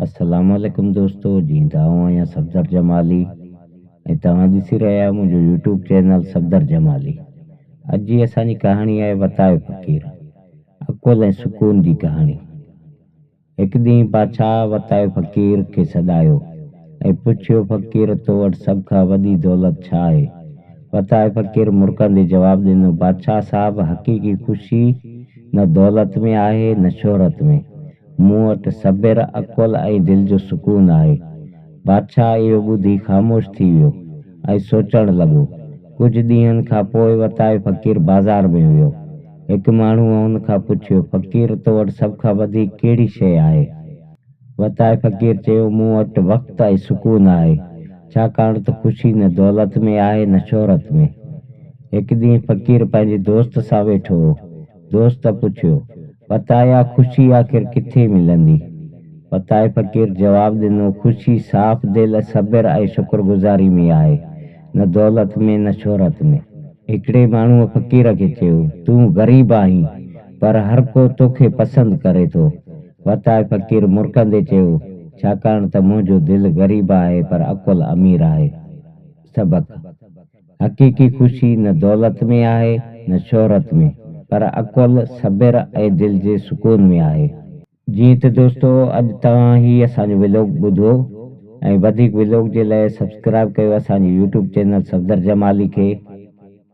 अस्सलामुअलैकुम दोस्तों, जींदा आहियां सफ़दर जमाली ऐं तव्हां ॾिसी रहिया आहियो मुंहिंजो यूट्यूब चैनल सफ़दर जमाली। अॼु जी असांजी कहाणी आहे वतायो फ़क़ीर, अकुल ऐं सुकून जी कहाणी। हिकु ॾींहुं बादशाह वतायो फ़क़ीर खे सॾायो ऐं पुछियो, फ़क़ीर तो वटि सभ खां वॾी दौलत छा आहे? वतायो फ़क़ीर मुर्कंदे जवाबु ॾिनो, बादशाह साहब, हक़ीक़ी ख़ुशी न दौलत में आहे न शोहरत में, मूं वटि सब्र, अकुल ऐं दिलि जो सुकून आहे। बादशाह इहो ॿुधी ख़ामोश थी वियो ऐं सोचणु लॻो। कुझु ॾींहंनि खां पोइ वतायो फ़क़ीर बाज़ार में वियो। हिकु माण्हूअ हुन खां पुछियो, फ़क़ीर तो वटि सभ खां वधीक कहिड़ी शइ आहे? वतायो फ़क़ीर चयो, मूं वटि वक़्तु ऐं सुकून आहे, छाकाणि त ख़ुशी न दौलत में आहे न शोहरत में। हिकु ॾींहुं फ़क़ीर पंहिंजे दोस्त सां वेठो हो। दोस्त पुछियो, वताया, ख़ुशी आख़िर किथे मिलंदी? वतायो फ़क़ीर जवाबु ॾिनो, ख़ुशी साफ़ दिलि, सब्र ऐं शुक्रगुज़ारी में आहे, न दौलत में न शोहरत में। हिकिड़े माण्हूअ फ़क़ीर खे चयो, तूं ग़रीब आहीं पर हर को तोखे पसंदि करे थो। वतायो फ़क़ीर मुर्कंदे चयो, छाकाणि त मुंहिंजो दिलि ग़रीब आहे पर अकुल अमीर आहे। सबक: हक़ीक़ी ख़ुशी न दौलत में आहे न शोहरत में, पर अकुल, सब्र ऐं दिलि जे सुकून में आहे। जी तो दोस्तों, अॼु तव्हां ही असांजो व्लॉग ॿुधो ऐं वधीक व्लॉग जे लाइ सब्सक्राइब कयो असांजे यूट्यूब चैनल सफ़दर जमाली खे।